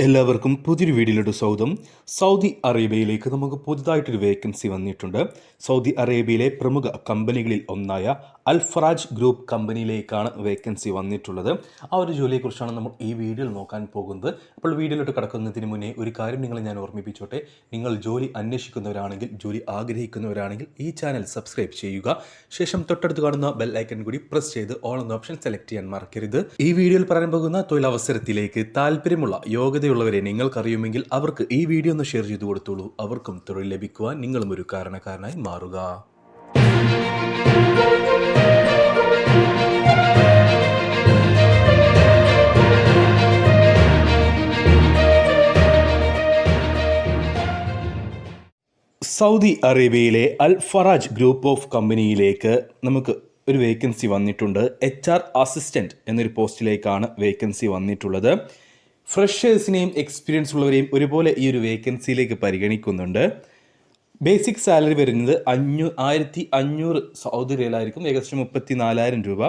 എല്ലാവർക്കും പുതിയൊരു വീഡിയോയിലോട്ട് സ്വാഗതം. സൗദി അറേബ്യയിലേക്ക് നമുക്ക് പുതുതായിട്ടൊരു വേക്കൻസി വന്നിട്ടുണ്ട്. സൗദി അറേബ്യയിലെ പ്രമുഖ കമ്പനികളിൽ ഒന്നായ അൽ ഫറാജ് ഗ്രൂപ്പ് കമ്പനിയിലേക്കാണ് വേക്കൻസി വന്നിട്ടുള്ളത്. ആ ഒരു ജോലിയെക്കുറിച്ചാണ് നമ്മൾ ഈ വീഡിയോയിൽ നോക്കാൻ പോകുന്നത്. അപ്പോൾ വീഡിയോയിലോട്ട് കടക്കുന്നതിന് മുന്നേ ഒരു കാര്യം ഞാൻ ഓർമ്മിപ്പിച്ചോട്ടെ. നിങ്ങൾ ജോലി അന്വേഷിക്കുന്നവരാണെങ്കിൽ, ജോലി ആഗ്രഹിക്കുന്നവരാണെങ്കിൽ ഈ ചാനൽ സബ്സ്ക്രൈബ് ചെയ്യുക. ശേഷം തൊട്ടടുത്ത് കാണുന്ന ബെൽ ഐക്കൺ കൂടി പ്രസ് ചെയ്ത് ഓൾ എന്ന ഓപ്ഷൻ സെലക്ട് ചെയ്യാൻ മറക്കരുത്. ഈ വീഡിയോയിൽ പറയാൻ പോകുന്ന തൊഴിലവസരത്തിലേക്ക് താല്പര്യമുള്ള യോഗ്യതയുള്ളവരെ നിങ്ങൾക്കറിയുമെങ്കിൽ അവർക്ക് ഈ വീഡിയോ ഒന്ന് ഷെയർ ചെയ്ത് കൊടുത്തോളൂ. അവർക്കും തൊഴിൽ ലഭിക്കുവാൻ നിങ്ങളും ഒരു കാരണക്കാരനായി മാറുക. സൗദി അറേബ്യയിലെ അൽ ഫറാജ് ഗ്രൂപ്പ് ഓഫ് കമ്പനിയിലേക്ക് നമുക്ക് ഒരു വേക്കൻസി വന്നിട്ടുണ്ട്. HR അസിസ്റ്റൻറ്റ് എന്നൊരു പോസ്റ്റിലേക്കാണ് വേക്കൻസി വന്നിട്ടുള്ളത്. ഫ്രഷേഴ്സിനെയും എക്സ്പീരിയൻസ് ഉള്ളവരെയും ഒരുപോലെ ഈ ഒരു വേക്കൻസിയിലേക്ക് പരിഗണിക്കുന്നുണ്ട്. ബേസിക് സാലറി വരുന്നത് 1500 സൗദി റിയലായിരിക്കും, ഏകദേശം 34,000 രൂപ.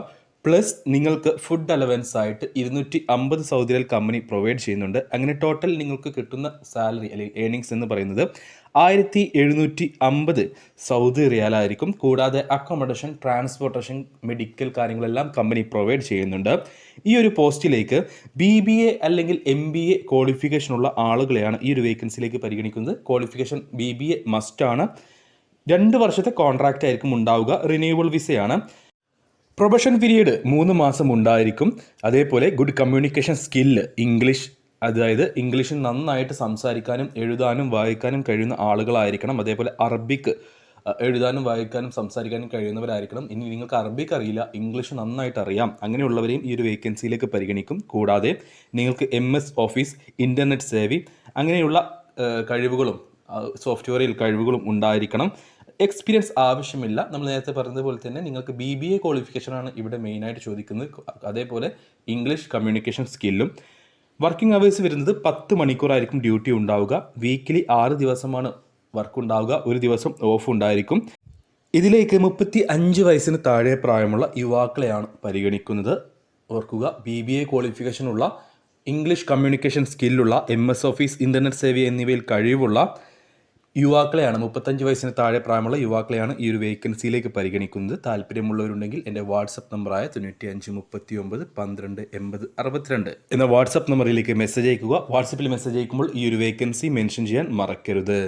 പ്ലസ് നിങ്ങൾക്ക് ഫുഡ് അലവൻസ് ആയിട്ട് 250 സൗദി റിയൽ കമ്പനി പ്രൊവൈഡ് ചെയ്യുന്നുണ്ട്. അങ്ങനെ ടോട്ടൽ നിങ്ങൾക്ക് കിട്ടുന്ന സാലറി അല്ലെങ്കിൽ ഏണിങ്സ് എന്ന് പറയുന്നത് 1750 സൗദി റിയാലായിരിക്കും. കൂടാതെ അക്കോമഡേഷൻ, ട്രാൻസ്പോർട്ടേഷൻ, മെഡിക്കൽ കാര്യങ്ങളെല്ലാം കമ്പനി പ്രൊവൈഡ് ചെയ്യുന്നുണ്ട്. ഈ ഒരു പോസ്റ്റിലേക്ക് BBA അല്ലെങ്കിൽ MBA ക്വാളിഫിക്കേഷനുള്ള ആളുകളെയാണ് ഈ ഒരു വേക്കൻസിയിലേക്ക് പരിഗണിക്കുന്നത്. ക്വാളിഫിക്കേഷൻ BBA മസ്റ്റാണ്. 2 വർഷത്തെ കോൺട്രാക്റ്റ് ആയിരിക്കും ഉണ്ടാവുക. റിന്യൂവൽ വിസയാണ്. പ്രൊബഷൻ പീരീഡ് 3 മാസം ഉണ്ടായിരിക്കും. അതേപോലെ ഗുഡ് കമ്മ്യൂണിക്കേഷൻ സ്കില്ല്, ഇംഗ്ലീഷ്, അതായത് ഇംഗ്ലീഷിൽ നന്നായിട്ട് സംസാരിക്കാനും എഴുതാനും വായിക്കാനും കഴിയുന്ന ആളുകളായിരിക്കണം. അതേപോലെ അറബിക്ക് എഴുതാനും വായിക്കാനും സംസാരിക്കാനും കഴിയുന്നവരായിരിക്കണം. ഇനി നിങ്ങൾക്ക് അറബിക്ക് അറിയില്ല, ഇംഗ്ലീഷ് നന്നായിട്ട് അറിയാം, അങ്ങനെയുള്ളവരെയും ഈ ഒരു വേക്കൻസിയിലേക്ക് പരിഗണിക്കും. കൂടാതെ നിങ്ങൾക്ക് MS ഓഫീസ്, ഇൻ്റർനെറ്റ് സേവി അങ്ങനെയുള്ള കഴിവുകളും സോഫ്റ്റ്വെയറിൽ കഴിവുകളും ഉണ്ടായിരിക്കണം. എക്സ്പീരിയൻസ് ആവശ്യമില്ല. നമ്മൾ നേരത്തെ പറഞ്ഞതുപോലെ തന്നെ നിങ്ങൾക്ക് BBA ക്വാളിഫിക്കേഷനാണ് ഇവിടെ മെയിനായിട്ട് ചോദിക്കുന്നത്. അതേപോലെ ഇംഗ്ലീഷ് കമ്മ്യൂണിക്കേഷൻ സ്കില്ലും. വർക്കിംഗ് അവേഴ്സ് വരുന്നത് 10 മണിക്കൂറായിരിക്കും ഡ്യൂട്ടി ഉണ്ടാവുക. വീക്കിലി 6 ദിവസമാണ് വർക്ക് ഉണ്ടാവുക, 1 ദിവസം ഓഫ് ഉണ്ടായിരിക്കും. ഇതിലേക്ക് 35 വയസ്സിന് താഴെ പ്രായമുള്ള യുവാക്കളെയാണ് പരിഗണിക്കുന്നത്. ഓർക്കുക, BBA ക്വാളിഫിക്കേഷനുള്ള, ഇംഗ്ലീഷ് കമ്മ്യൂണിക്കേഷൻ സ്കില്ലുള്ള, MS ഓഫീസ്, ഇൻ്റർനെറ്റ് സേവ എന്നിവയിൽ കഴിവുള്ള യുവാക്കളെയാണ്, 35 വയസ്സിന് താഴെ പ്രായമുള്ള യുവാക്കളെയാണ് ഈ ഒരു വേക്കൻസിയിലേക്ക് പരിഗണിക്കുന്നത്. താല്പര്യമുള്ളവരുണ്ടെങ്കിൽ എൻ്റെ വാട്സപ്പ് നമ്പറായ 9539128062 എന്ന വാട്സപ്പ് നമ്പറിലേക്ക് മെസ്സേജ് അയക്കുക. വാട്സപ്പിൽ മെസ്സേജ് അയക്കുമ്പോൾ ഈ ഒരു വേക്കൻസി മെൻഷൻ ചെയ്യാൻ മറക്കരുത്.